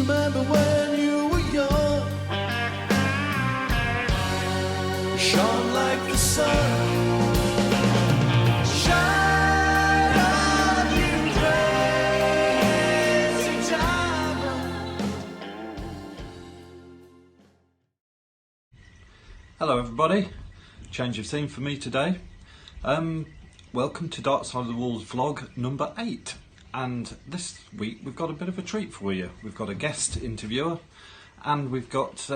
Remember when you were young, you shone like the sun. Shine on, you crazy diamond. Hello everybody, change of theme for me today. Welcome to Dark Side of the Walls vlog number 8, and this week we've got a bit of a treat for you. We've got a guest interviewer and we've got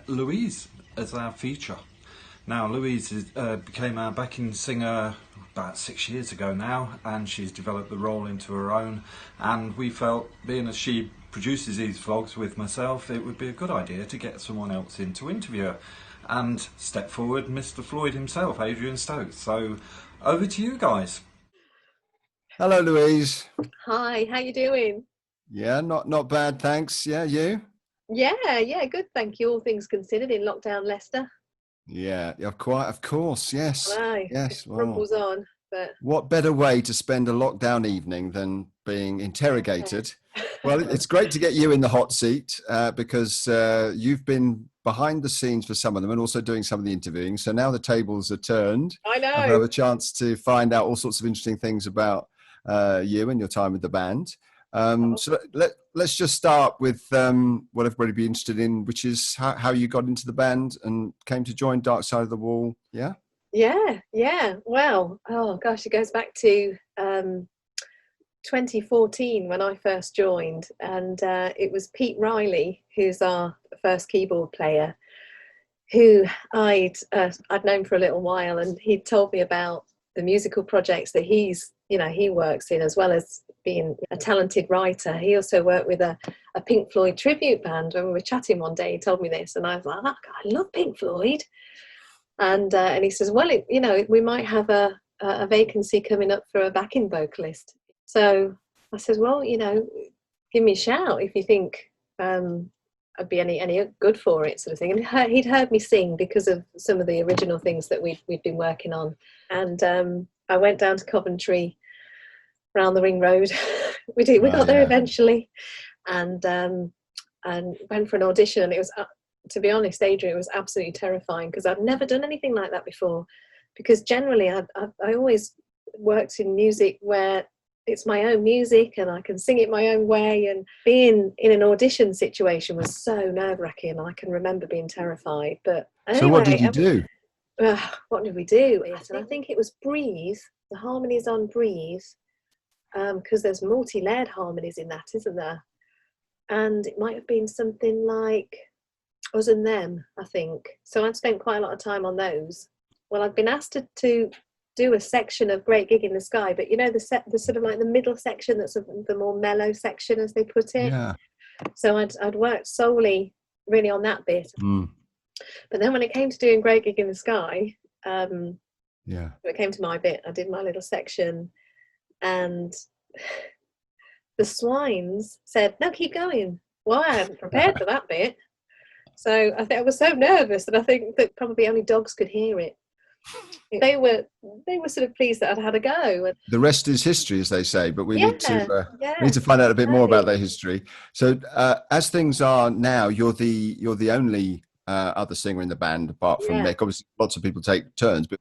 Louise as our feature. Now Louise became our backing singer about 6 years ago now, and she's developed the role into her own, and we felt, being as she produces these vlogs with myself, it would be a good idea to get someone else in to interview her. And step forward Mr. Floyd himself, Adrian Stokes. So over to you guys. Hello, Louise. Hi, how you doing? Yeah, not bad, thanks. Yeah, you? Yeah, good, thank you. All things considered, in lockdown Leicester. Yeah, of course, yes. Right, Yes, it rumbles on. But what better way to spend a lockdown evening than being interrogated? Well, it's great to get you in the hot seat because you've been behind the scenes for some of them and also doing some of the interviewing. So now the tables are turned. I know. I've had a chance to find out all sorts of interesting things about you and your time with the band. So let's just start with what everybody would be interested in, which is how you got into the band and came to join Dark Side of the Wall. Yeah? Yeah. Well, oh gosh, it goes back to 2014 when I first joined, and it was Pete Riley, who's our first keyboard player, who I'd known for a little while, and he'd told me about the musical projects that he works in, as well as being a talented writer. He also worked with a Pink Floyd tribute band. When we were chatting one day, he told me this, and I was like, oh, I love Pink Floyd. And he says, well, we might have a vacancy coming up for a backing vocalist. So I said, well, give me a shout if you think I'd be any good for it, sort of thing. And he'd heard me sing because of some of the original things that we'd been working on. And I went down to Coventry, round the Ring Road. We got there eventually, and went for an audition. And it was, to be honest, Adrian, it was absolutely terrifying because I'd never done anything like that before. Because generally, I always worked in music where it's my own music and I can sing it my own way, and being in an audition situation was so nerve-wracking. I can remember being terrified. But anyway, so what did you do? What did we do? And I think it was Breathe, the harmonies on Breathe, because there's multi-layered harmonies in that, isn't there? And it might have been something like Us and Them, I think. So I'd spent quite a lot of time on those. Well, I'd been asked to do a section of Great Gig in the Sky, but the sort of like the middle section, that's the more mellow section, as they put it. Yeah. So I'd worked solely really on that bit. But then when it came to doing Great Gig in the Sky, when it came to my bit, I did my little section, and the Swines said, no, keep going. Well, I hadn't prepared for that bit. So I was so nervous that I think that probably only dogs could hear it. They were sort of pleased that I'd had a go. The rest is history, as they say, but we need to find out a bit more about their history. So as things are now, you're the only other singer in the band apart from Mick. Obviously lots of people take turns, but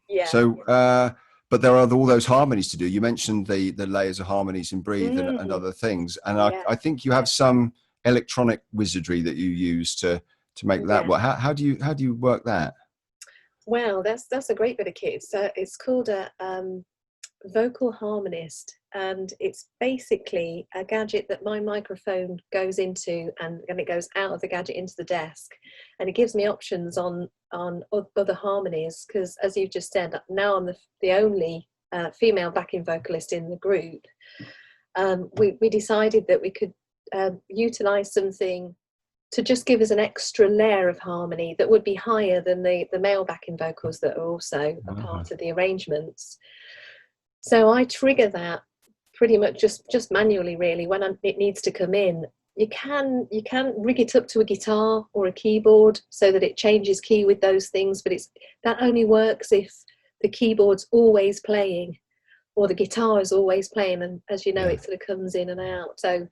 but there are all those harmonies to do. You mentioned the layers of harmonies in Breathe and other things, and I think you have some electronic wizardry that you use to make that work. How do you work that? Well, that's a great bit of kit. It's called a vocal harmonist, and it's basically a gadget that my microphone goes into, and it goes out of the gadget into the desk, and it gives me options on other harmonies, because as you've just said, now I'm the only female backing vocalist in the group. We decided that we could utilize something to just give us an extra layer of harmony that would be higher than the male backing vocals that are also a part of the arrangements. So I trigger that pretty much just manually, really, when it needs to come in. You can rig it up to a guitar or a keyboard so that it changes key with those things, but that only works if the keyboard's always playing or the guitar is always playing, and as you know, it sort of comes in and out. So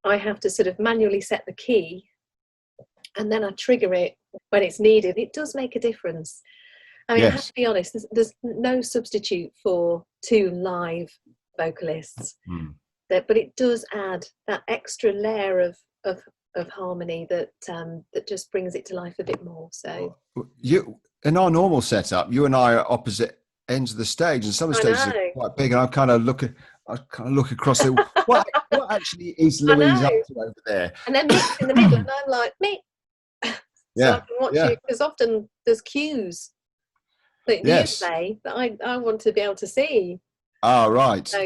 I have to sort of manually set the key, and then I trigger it when it's needed. It does make a difference. I mean, I have to be honest, there's no substitute for 2 live vocalists, but it does add that extra layer of harmony that just brings it to life a bit more. So you, in our normal setup, you and I are opposite ends of the stage, and some of the stages are quite big, and I kind of look across it. What actually is Louise up to over there? And then Mick's in the middle, and I'm like, Mick. So I can watch you, because often there's cues that you play that I want to be able to see. Oh, right. So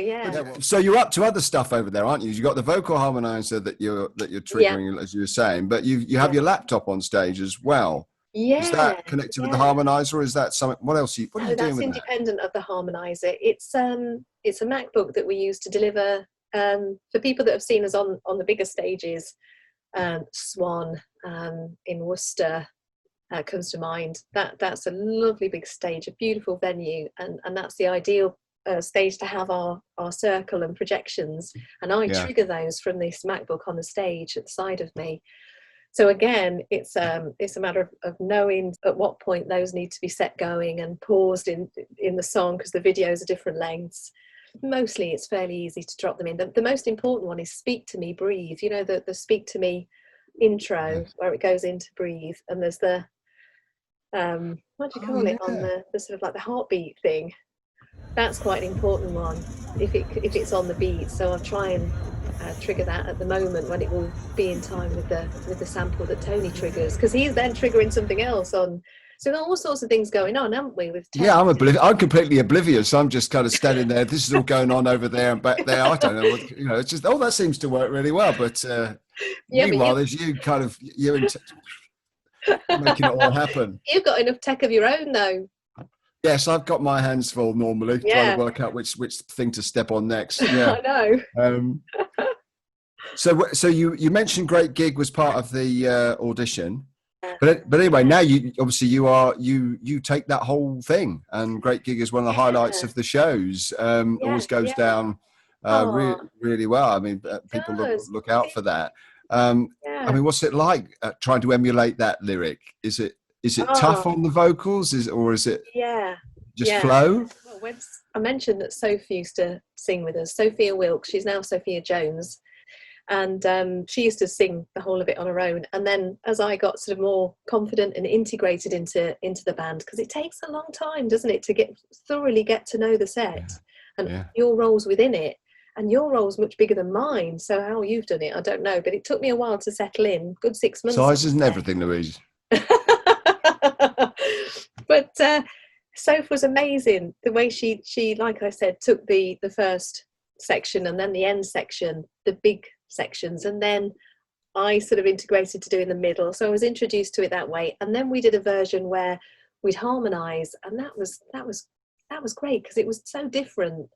So you're up to other stuff over there, aren't you? You've got the vocal harmonizer that you're triggering, as you were saying, but you have your laptop on stage as well. Yeah. Is that connected with the harmonizer, or is that something? What else are you doing with that? That's independent of the harmonizer. It's a MacBook that we use to deliver for people that have seen us on the bigger stages. Swan in Worcester comes to mind. That's a lovely big stage, a beautiful venue, and that's the ideal stage to have our circle and projections, and I trigger those from this MacBook on the stage at the side of me. So again, it's a matter of knowing at what point those need to be set going and paused in the song, because the videos are different lengths. Mostly it's fairly easy to drop them in. The most important one is Speak to Me, Breathe. You know, the Speak to Me intro where it goes into Breathe, and there's the what do you call it, on the sort of like the heartbeat thing. That's quite an important one if it's on the beat. So I'll try and trigger that at the moment when it will be in time with the sample that Tony triggers, because he's then triggering something else on. So there are all sorts of things going on, haven't we? With I'm completely oblivious. I'm just kind of standing there. This is all going on over there and back there. I don't know what, it's just, that seems to work really well. But meanwhile, there's you kind of making it all happen. You've got enough tech of your own, though. Yes, I've got my hands full normally, trying to work out which thing to step on next. Yeah, I know. So you mentioned Great Gig was part of the audition, but anyway, now you take that whole thing, and Great Gig is one of the highlights of the shows. Always goes down really well. I mean, people look out for that. I mean, what's it like trying to emulate that lyric? Is it tough on the vocals, or is it just flow? Well, when I mentioned that Sophie used to sing with us, Sophia Wilkes, she's now Sophia Jones, and she used to sing the whole of it on her own. And then as I got sort of more confident and integrated into the band, because it takes a long time, doesn't it, to thoroughly get to know the set and your roles within it. And your role's much bigger than mine, so how you've done it, I don't know. But it took me a while to settle in, good 6 months. Size isn't everything, Louise. But Soph was amazing. The way she, like I said, took the first section and then the end section, the big sections, and then I sort of integrated to doing the middle. So I was introduced to it that way. And then we did a version where we'd harmonise, and that was great, because it was so different.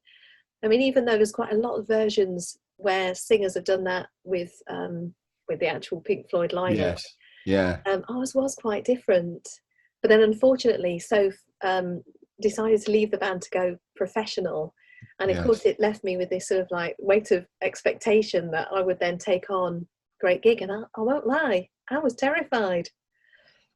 I mean, even though there's quite a lot of versions where singers have done that with the actual Pink Floyd lineup. Ours was quite different. But then unfortunately, Soph decided to leave the band to go professional. And of course, it left me with this sort of like weight of expectation that I would then take on Great Gig. And I won't lie, I was terrified.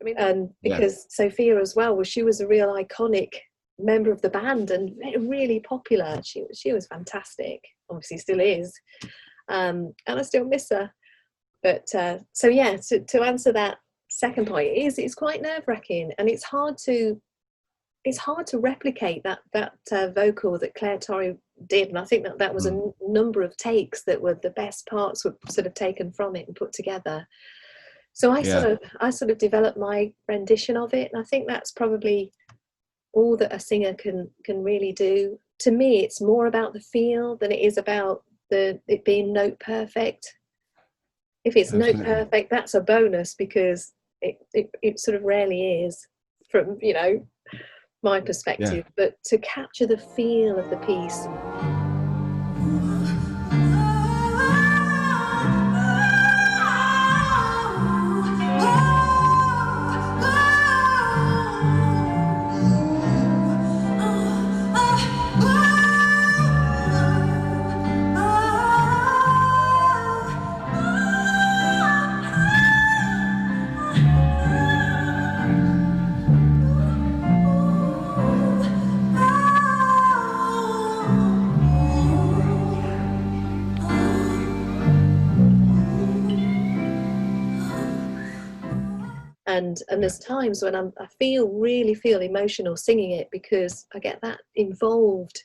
I mean, and because Sophia as well, she was a real iconic member of the band and really popular. She was fantastic, obviously still is. And I still miss her. But to answer that second point, it's quite nerve-wracking, and it's hard to replicate that vocal that Claire Torrey did. And I think that was a number of takes that were the best parts were sort of taken from it and put together. So I sort of developed my rendition of it, and I think that's probably all that a singer can really do. To me, it's more about the feel than it is about it being note perfect. If it's note perfect, that's a bonus, because it sort of rarely is from my perspective. But to capture the feel of the piece. there's times when I really feel emotional singing it because I get that involved.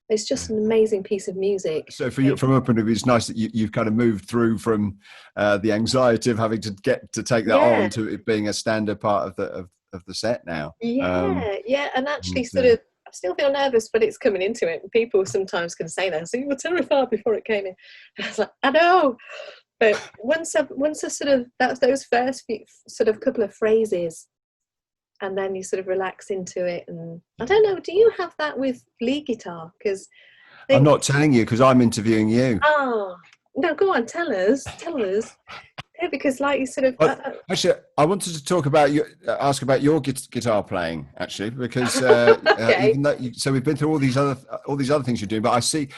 It's just an amazing piece of music. So for you, from a point of view, it's nice that you've kind of moved through from the anxiety of having to take that on to it being a standard part of the set now. And actually sort of, I still feel nervous, but it's coming into it. People sometimes can say that, so you were terrified before it came in. I was like, I know. But once I sort of, that's those first few, sort of couple of phrases, and then you sort of relax into it. And I don't know, do you have that with lead guitar? Because I'm not telling you because I'm interviewing you. Oh, no, go on, tell us. Yeah, because like you sort of... actually, I wanted to talk about ask about your guitar playing, actually, because even though so we've been through all these other things you're doing, but I see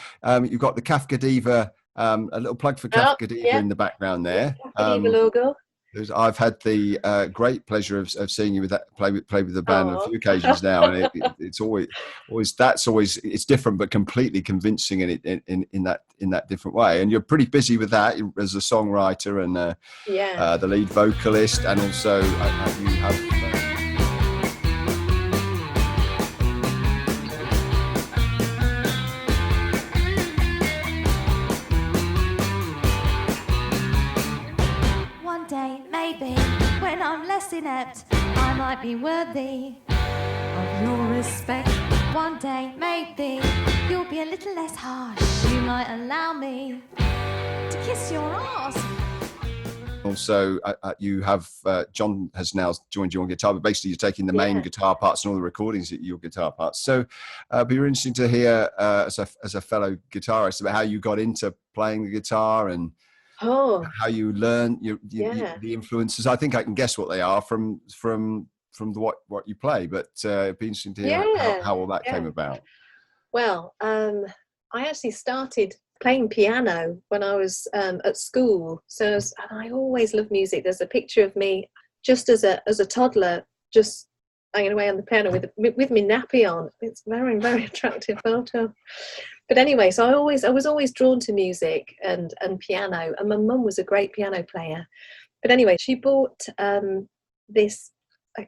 you've got the Kafka Diva, a little plug for Kafka Diva in the background there. Kafka Diva logo. I've had the great pleasure of seeing you with that play with the band on a few occasions now, and it's always it's different but completely convincing in that different way. And you're pretty busy with that as a songwriter and the lead vocalist, and also you have. When I'm less inept, I might be worthy of your respect. One day, maybe, you'll be a little less harsh. You might allow me to kiss your arse. Also, you have John has now joined you on guitar, but basically you're taking the main guitar parts and all the recordings at your guitar parts. So, it'd be interesting to hear as a fellow guitarist about how you got into playing the guitar and how you learn the influences. I think I can guess what they are from what you play, but it'd be interesting to hear how all that came about. Well, I actually started playing piano when I was at school. So I always loved music. There's a picture of me just as a toddler, just hanging away on the piano with my nappy on. It's a very, very attractive photo. But anyway, so I was always drawn to music and piano, and my mum was a great piano player. But anyway, she bought a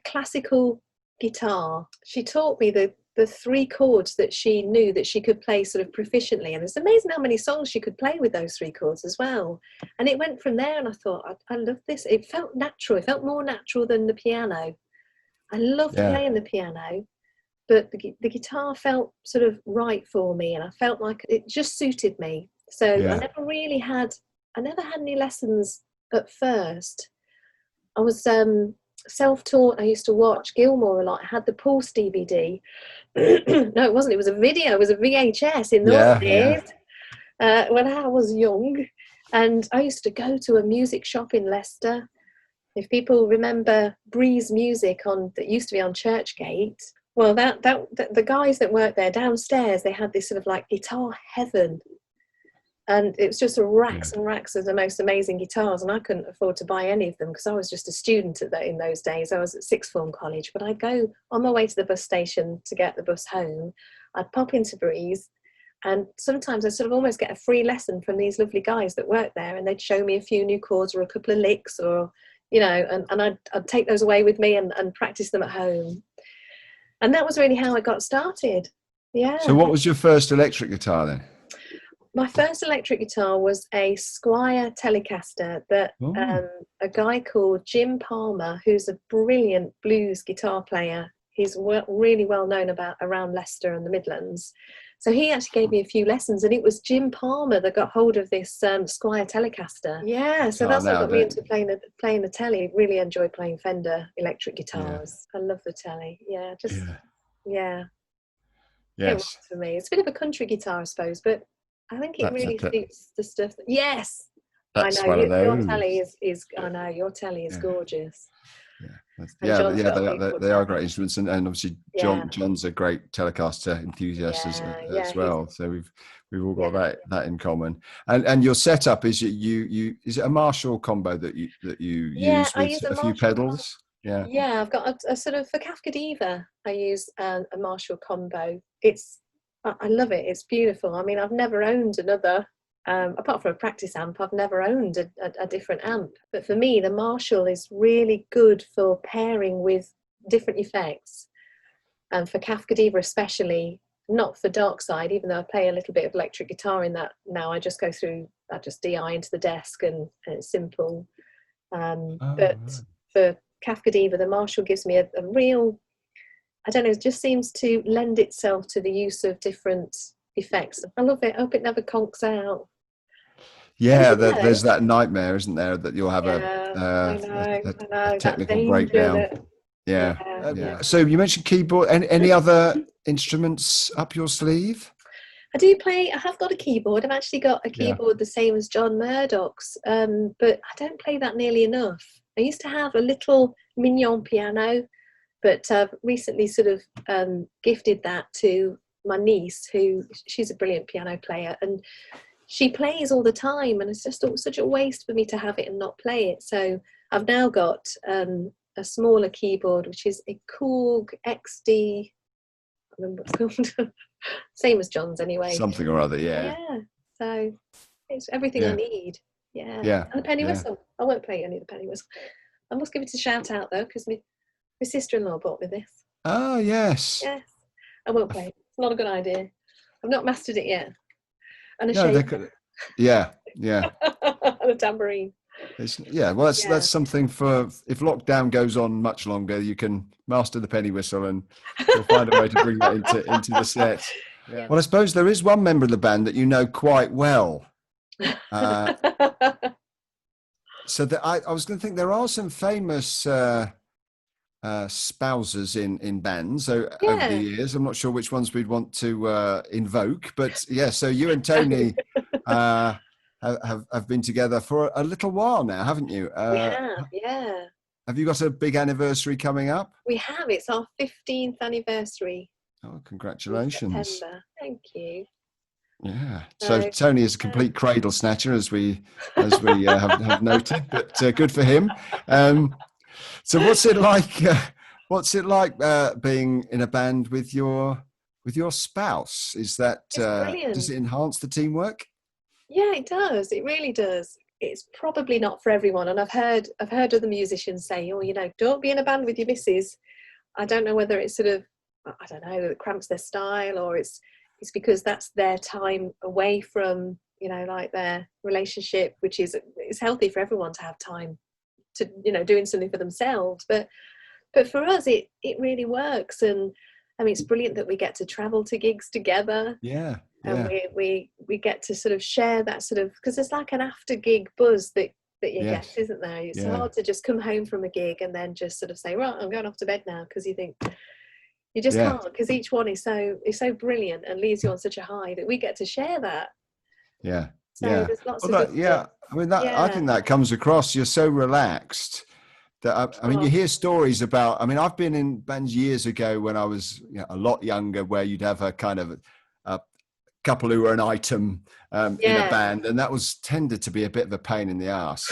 classical guitar. She taught me the 3 chords that she knew that she could play sort of proficiently, and it's amazing how many songs she could play with those 3 chords as well. And it went from there, and I thought, I love this. It felt natural. It felt more natural than the piano. I loved playing the piano. But the guitar felt sort of right for me, and I felt like it just suited me. So I never had any lessons at first. I was self-taught. I used to watch Gilmore a lot. I had the Pulse DVD. No, it wasn't. It was a video. It was a VHS in those days when I was young. And I used to go to a music shop in Leicester. If people remember Breeze Music that used to be on Churchgate. Well, that the guys that worked there downstairs, they had this sort of like guitar heaven, and it was just racks and racks of the most amazing guitars, and I couldn't afford to buy any of them because I was just a student in those days. I was at sixth form college, but I'd go on my way to the bus station to get the bus home. I'd pop into Breeze, and sometimes I'd sort of almost get a free lesson from these lovely guys that worked there, and they'd show me a few new chords or a couple of licks, or and I'd take those away with me and practice them at home. And that was really how I got started. Yeah. So what was your first electric guitar then? My first electric guitar was a Squier Telecaster that a guy called Jim Palmer, who's a brilliant blues guitar player. He's really well known around Leicester and the Midlands. So he actually gave me a few lessons, and it was Jim Palmer that got hold of this Squier Telecaster. Yeah, so that's what got me into playing the telly. Really enjoy playing Fender electric guitars. I love the telly. Yes. It works for me. It's a bit of a country guitar, I suppose, but I think it really suits the stuff. Yes, that's I know. One of those. Your telly is. I know your telly is gorgeous. They are great instruments, and obviously John's a great Telecaster enthusiast as well. So we've all got that in common. And your setup is is it a Marshall combo that you use with a few pedals? Yeah, I've got a sort of for Kafka Diva. I use a Marshall combo. I love it. It's beautiful. I mean, I've never owned another apart from a practice amp, I've never owned a different amp. But for me, the Marshall is really good for pairing with different effects. And for Kafka Diva especially, not for Dark Side, even though I play a little bit of electric guitar in that now. I just DI into the desk and it's simple. But for Kafka Diva, the Marshall gives me a real, I don't know, it just seems to lend itself to the use of different effects. I love it. I hope it never conks out. Yeah, there's that nightmare, isn't there, that you'll have a technical breakdown. Yeah. So you mentioned keyboard. Any other instruments up your sleeve? I have got a keyboard. I've actually got a keyboard the same as John Murdoch's, but I don't play that nearly enough. I used to have a little mignon piano, but I've recently sort of gifted that to my niece, she's a brilliant piano player, and she plays all the time, and it's just such a waste for me to have it and not play it. So I've now got a smaller keyboard, which is a Korg XD, I remember what it's called. Same as John's anyway. Something or other, yeah. So it's everything I need. Yeah. And the penny whistle. I won't play any of the penny whistle. I must give it a shout out though, because my sister-in-law bought me this. Oh yes. Yes. I won't play it. It's not a good idea. I've not mastered it yet. And a shaker. Yeah. And a tambourine. That's something for if lockdown goes on much longer, you can master the penny whistle and you'll find a way to bring that into the set. Yeah. Well, I suppose there is one member of the band that you know quite well. So I was going to think there are some famous spouses in bands over the years. I'm not sure which ones we'd want to invoke, but so you and Tony have been together for a little while now, haven't you? Yeah. Have you got a big anniversary coming up? We have. It's our 15th anniversary. Oh, congratulations. September. Thank you. Yeah. So Tony is a complete cradle snatcher, as we have noted, but good for him. So what's it like? What's it like being in a band with your spouse? Is that does it enhance the teamwork? Yeah, it does. It really does. It's probably not for everyone, and I've heard other musicians say, "Oh, don't be in a band with your missus." I don't know whether it's sort of, I don't know, it cramps their style, or it's because that's their time away from like their relationship, which is healthy for everyone to have time to doing something for themselves. But for us, it really works, and I mean it's brilliant that we get to travel to gigs together. Yeah. And we get to sort of share that sort of, because it's like an after gig buzz that you get, isn't there? It's hard to just come home from a gig and then just sort of say, right, I'm going off to bed now, because you think you just can't, because each one is so brilliant and leaves you on such a high that we get to share that. Yeah. So there's lots of good stuff. I mean I think that comes across. You're so relaxed that I mean you hear stories about. I mean I've been in bands years ago when I was a lot younger, where you'd have a kind of a couple who were an item in a band, and that was tended to be a bit of a pain in the ass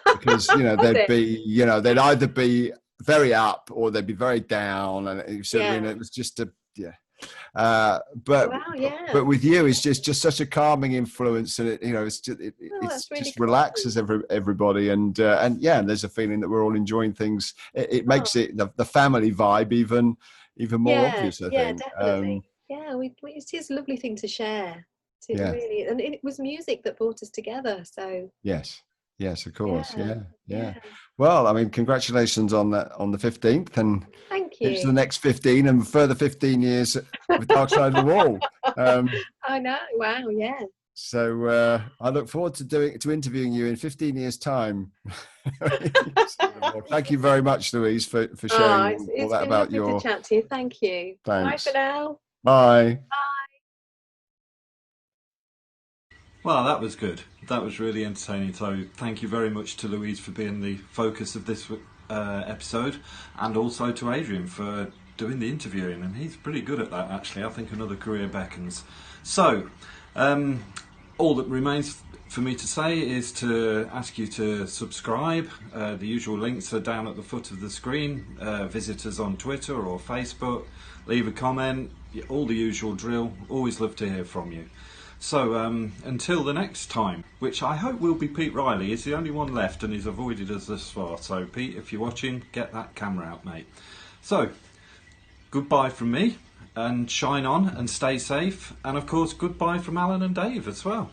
because they'd either be very up or they'd be very down, and it was just but with you it's just such a calming influence, and it just relaxes everybody, and there's a feeling that we're all enjoying things. It makes it the family vibe even more obvious, I think. Definitely. It is a lovely thing to share. Really, and it was music that brought us together. So yes, of course, yeah. Well, I mean, congratulations on the 15th, and thank you. It's the next 15 and further 15 years with Dark Side of the Wall. I know. Wow. Yeah. So I look forward to interviewing you in 15 years' time. Thank you very much, Louise, for sharing all that about your. It's been lovely to chat to you. Thank you. Thanks. Bye for now. Bye. Well, that was good. That was really entertaining. So thank you very much to Louise for being the focus of this episode, and also to Adrian for doing the interviewing, and he's pretty good at that actually. I think another career beckons. So all that remains for me to say is to ask you to subscribe. The usual links are down at the foot of the screen. Visit us on Twitter or Facebook, leave a comment, all the usual drill. Always love to hear from you. So until the next time, which I hope will be Pete Riley. He's the only one left and he's avoided us thus far. So Pete, if you're watching, get that camera out, mate. So goodbye from me, and shine on and stay safe, and of course goodbye from Alan and Dave as well.